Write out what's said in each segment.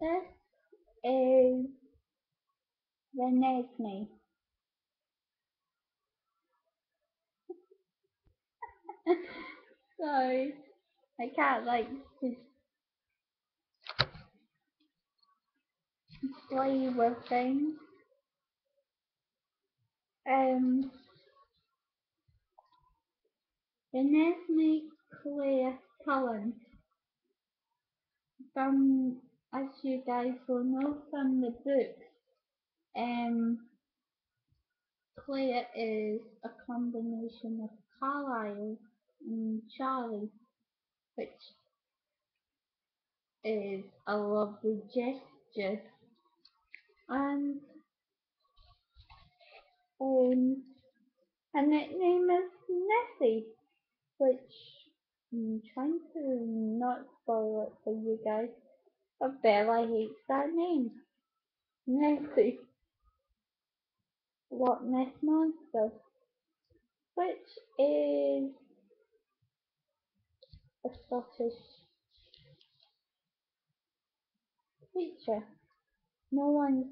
This is Renesmee. Sorry, I can't like to play with things. Um, Renesmee Claire Cullen from, as you guys will know from the book, um, Claire is a combination of Carlisle and Charlie, which is a lovely gesture. And um, her nickname is Nessie, which I'm trying to not spoil it for you guys, but Bella hates that name. Nessie, Loch Ness Monster, which is a Scottish creature. No one's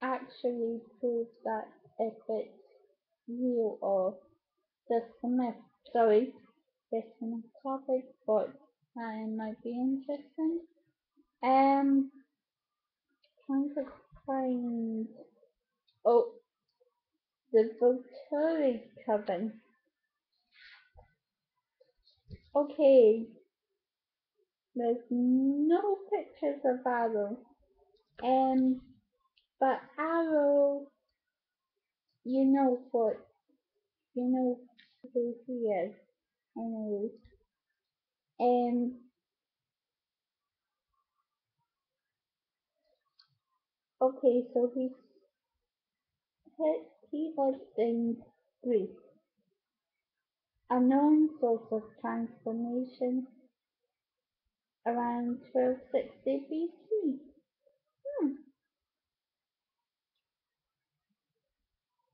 actually proved that if it's real or just a myth. Sorry, getting off topic, but might be interesting. Um, trying to find. Oh, the Volturi coven. Okay, there's no pictures of Arrow. But Arrow, you know what, you know who he is. Anyways. Um, okay, so he lives in Greece, a known source of transformation around 1260 BC. Hmm.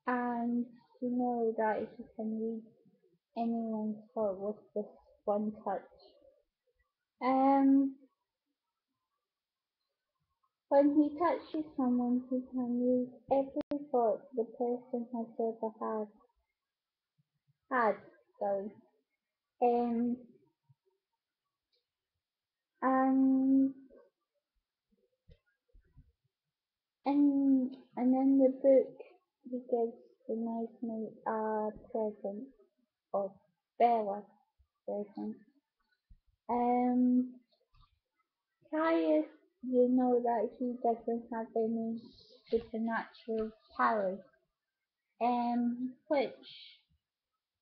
And you know that he can read anyone's heart with just one touch. Um, when he touches someone, he can read every thought the person has ever had. Sorry. Um, and and in the book, he gives the nice mate a present of Bella present. Um, Caius, you know that he doesn't have any supernatural powers. Which,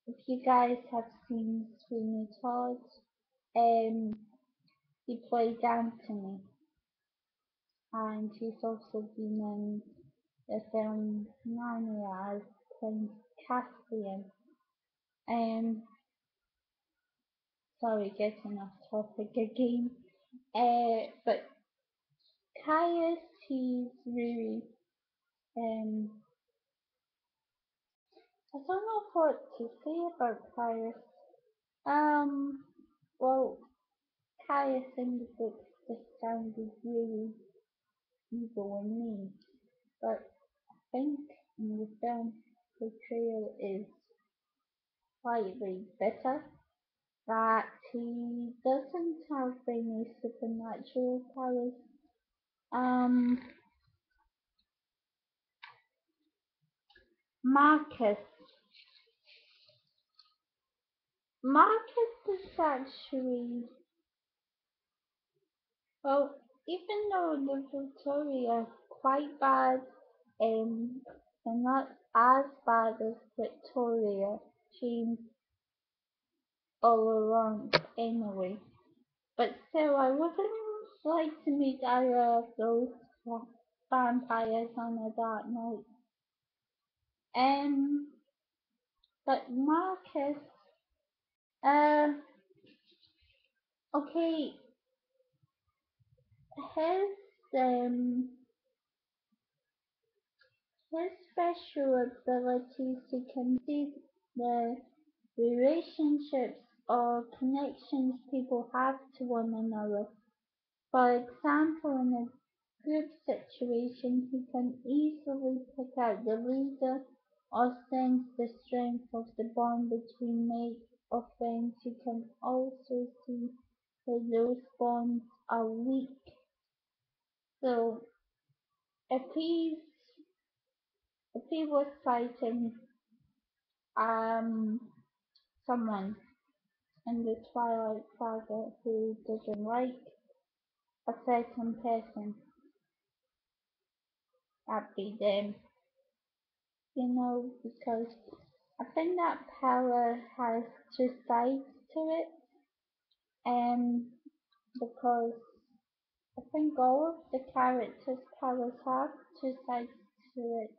if you guys have seen Sweeney Todd, um, he played Anthony, and he's also been in the film Narnia as Prince Caspian. Um, sorry, getting off topic again. But Caius, he's really, um, I don't know what to say about Caius. Um, well, Caius in the book just sounded really evil and mean, but I think in the film portrayal is slightly better. That he doesn't have any supernatural powers. Um, Marcus. Marcus is actually, well, even though the Victoria are quite bad, they're not as bad as Victoria. She's all around anyway. But still, I wouldn't like to meet either of those vampires on a dark night. Um, but Marcus, uh, okay, his um his special ability to conceive the relationships or connections people have to one another. For example, in a group situation, he can easily pick out the leader or sense the strength of the bond between mates or friends. He can also see where those bonds are weak. So if he's if he was fighting um someone in the Twilight Saga who doesn't like a certain person, that'd be them. Because I think that power has two sides to it, and because I think all of the characters' powers have two sides to it,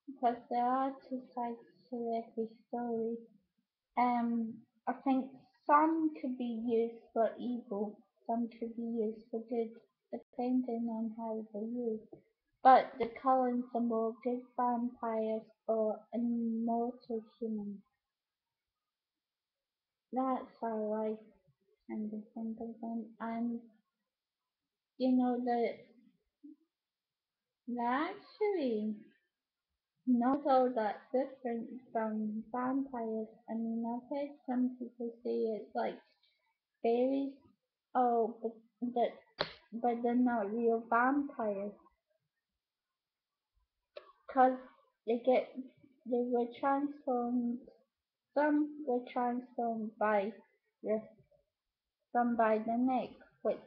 because there are two sides to every story. I think some could be used for evil, some could be used for good, depending on how they're used. But the current symbol good vampires or immortal humans. That's how I kind of think of them. And that they're actually not all that different from vampires. I mean, I've heard some people say it's like fairies. Oh, but they're not real vampires, cause they were transformed. Some were transformed by the some by the neck, which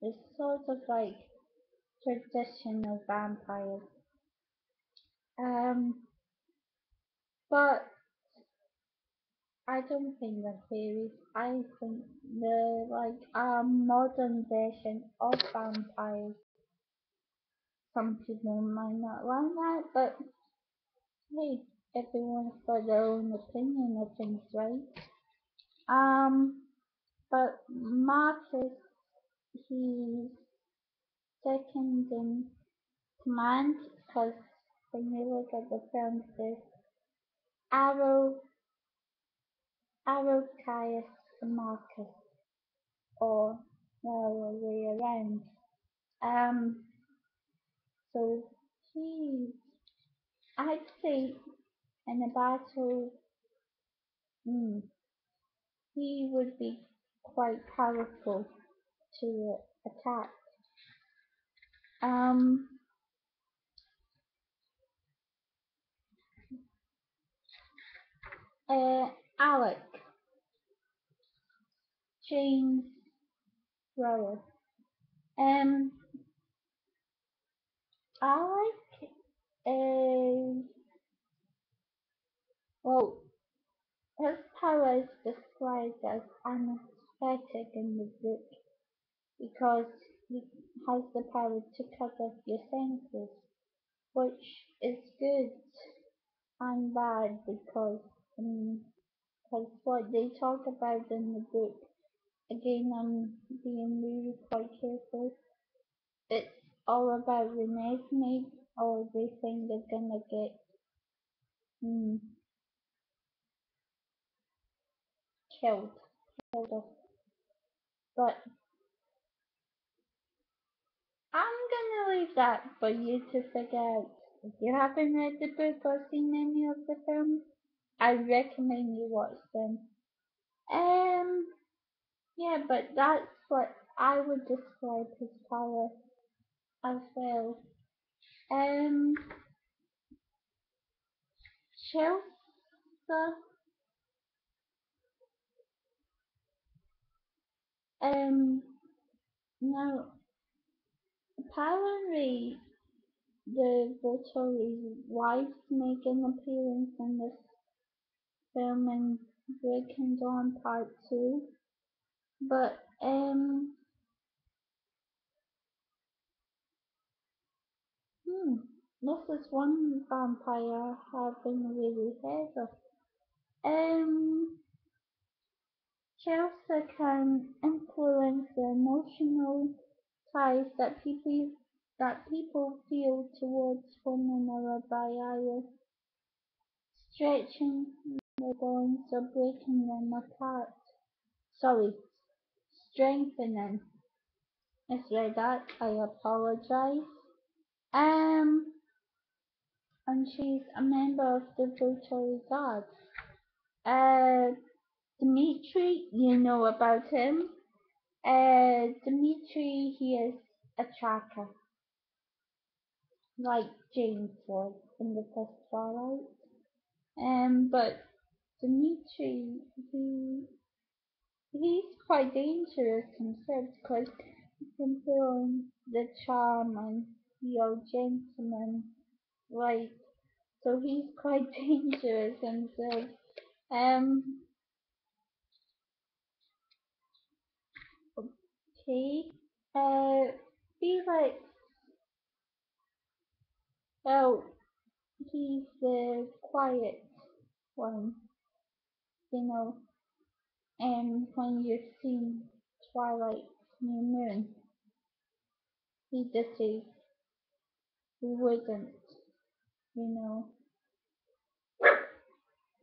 is sort of like traditional vampires. Um, but I don't think they're fairies. I think they're like a modern version of vampires. Some people might not like that, but hey, everyone's got their own opinion of things, right? Um, but Marcus, he's second in command because when you look at the films, there's Arrow, Arrow, Caius, and Marcus, or the other way around. Um, so he, I'd say in a battle, hmm, he would be quite powerful to attack. Um, Alec, James brother. Um, Alec is, well, his power is described as anesthetic in the book because he has the power to cut off your senses, which is good and bad because what they talk about in the book, again, I'm being really quite careful. It's all about Renesmee, or they think they're gonna get mm, killed, killed off. But I'm gonna leave that for you to figure out. If you haven't read the book or seen any of the films, I recommend you watch them. Um, yeah, but that's what I would describe his power as well. Um, Chelsea, um, now apparently the Volturi's wife make an appearance in this film in Breaking Dawn Part 2. But this is one vampire I haven't really heard of. Um, Chelsea can influence the emotional ties that people feel towards one another by either stretching the bonds or breaking them apart. Sorry, strengthening. misread that. I apologize. Um, and she's a member of the Virtual Gods. Uh, Dimitri, you know about him. Dimitri, he is a tracker, like James was in the first Twilight. But Dimitri, he's quite dangerous himself because he can put on the charm and the old gentleman, right? So he's quite dangerous himself. Um, okay. Felix, oh, he's the quiet one, you know. When you've seen Twilight New Moon, he just says he wouldn't, you know.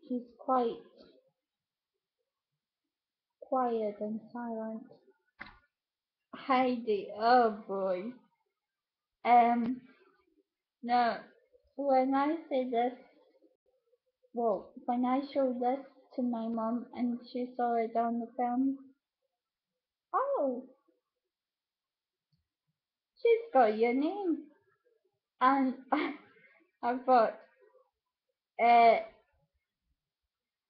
He's quite quiet and silent. Heidi, oh boy. Um, no, when I say this, well, when I showed this to my mom and she saw it on the film, oh, she's got your name. And I thought, uh,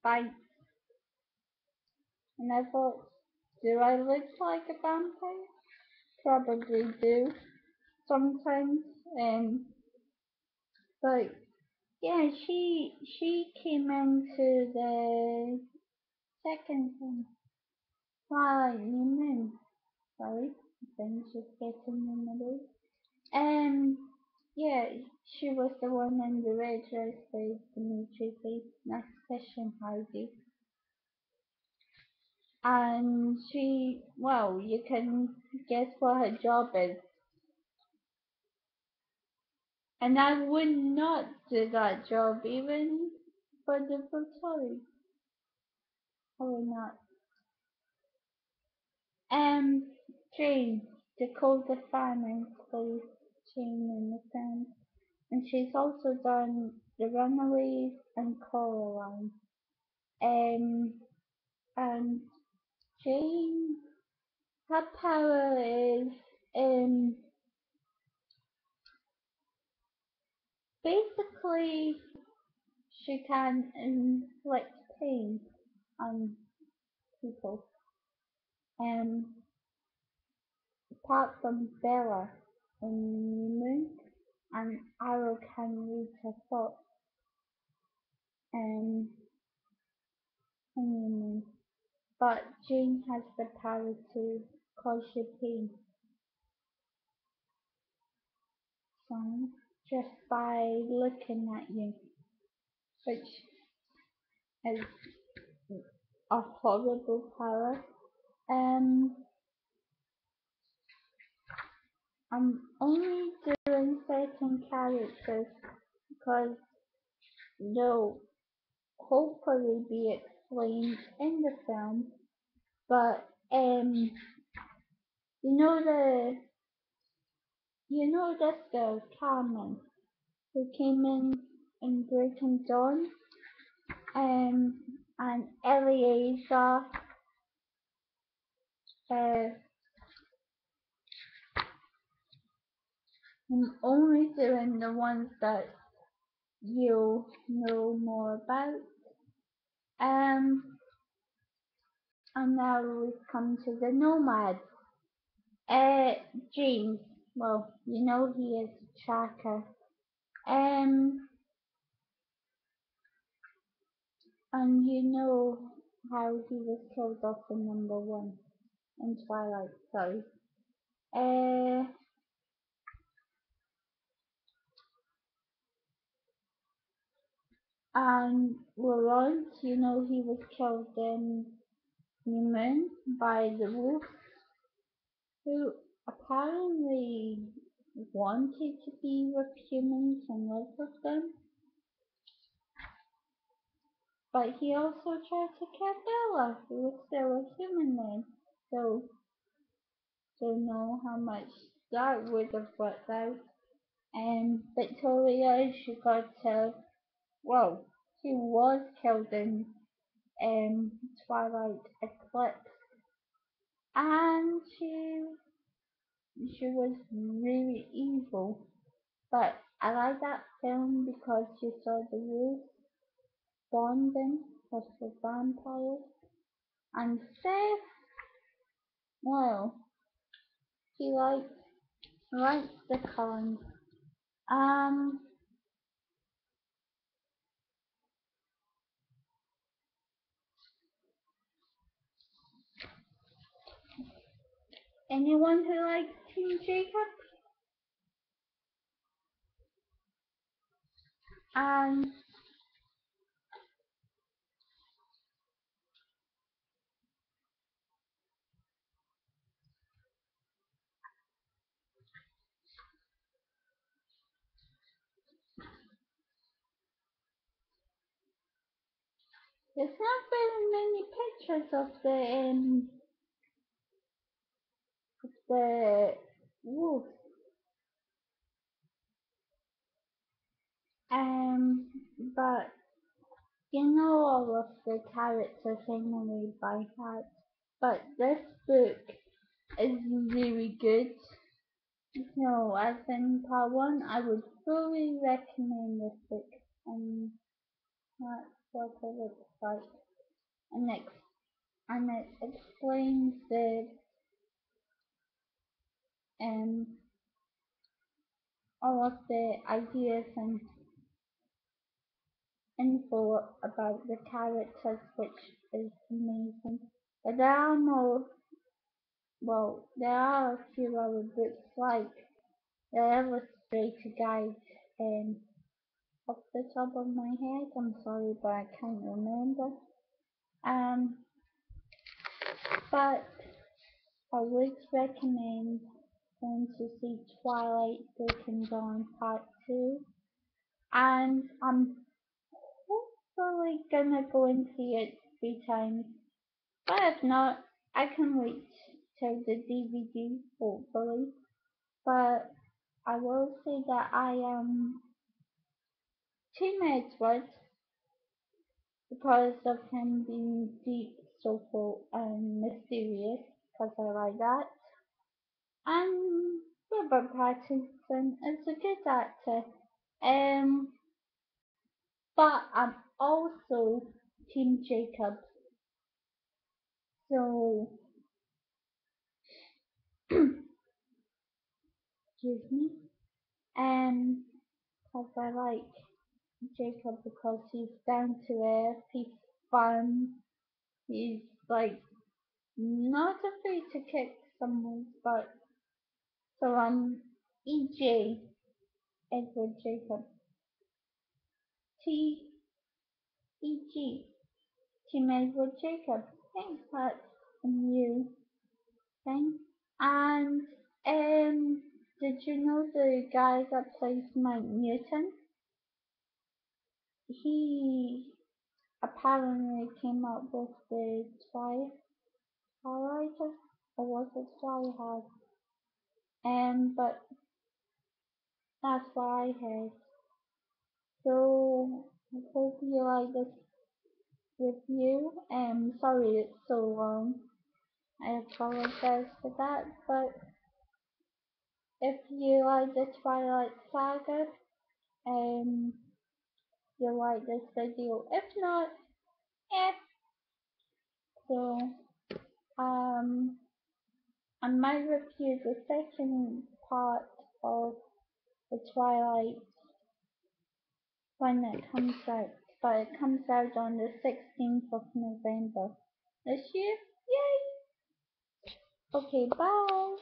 thanks. And I thought, do I look like a vampire? Probably do sometimes. But yeah, she came into the second one. Twilight New Moon. Sorry, things just getting in the way. Yeah, she was the one in the red dress with Dimitri face. Next question, Heidi. And she, well, you can guess what her job is. And I would not do that job even for the Victoria. I would not. Um, Jane, Dakota Fanning plays Jane in the film. And she's also done The Runaways and Coraline. Um, and Jane, her power is um basically she can inflict pain on people. Um, apart from Bella in New Moon, and Arrow can read her thoughts um, in New Moon. But Jane has the power to cause you pain, so just by looking at you, which is a horrible power. Um, I'm only doing certain characters because they'll hopefully be explained in the film. But you know this girl Carmen who came in Breaking Dawn, and Eliezer. Uh, I'm only doing the ones that you know more about. And now we come to the Nomad. Uh, James. Well, you know he is a tracker. Um, and you know how he was killed off in number one in Twilight. Sorry. Uh, and Laurent, you know he was killed in New Moon by the wolf, who apparently wanted to be with humans and live with them. But he also tried to kill Bella, who was still a human then. So don't know how much that would have worked out. And Victoria, she got well, she was killed in Twilight Eclipse, and she was really evil. But I like that film because you saw the rules bonding with the vampires. And Seth, well, he likes the cons. Um, anyone who likes Team Jacob? And there's not very many pictures of the wolf. Um, but you know all of the characters anyway by heart. But this book is really good. So as in part one, I would fully recommend this book, and that's what it looks like. And it explains the um all of the ideas and info about the characters, which is amazing. But there are more. Well, there are a few other books like the Illustrated Guide. Off the top of my head, I'm sorry, but I can't remember. Um, but I would recommend going to see Twilight Broken Dawn Part 2. And I'm hopefully gonna go and see it 3 times. But if not, I can wait till the DVD, hopefully. But I will say that I am Team Edward because of him being deep, soulful, and mysterious, because I like that. And Robert Pattinson is a good actor. Um, but I'm also Team Jacob. So, excuse me. Because I like Jacob because he's down to earth, he's fun, he's like not afraid to kick someone's butt. So EJ, Edward Jacob. T E G, Team Edward Jacob. Thanks, that's a new thing. And did you know the guy that plays Mike Newton? He apparently came up with the Twilight, or was it Twilight? But that's what I heard. So I hope you like this review. Sorry it's so long. I apologize for that. But if you like the Twilight Saga, you'll like this video. If not, eh. So I might review the second part of the Twilight when it comes out, but it comes out on the 16th of November this year. Yay! Okay, bye!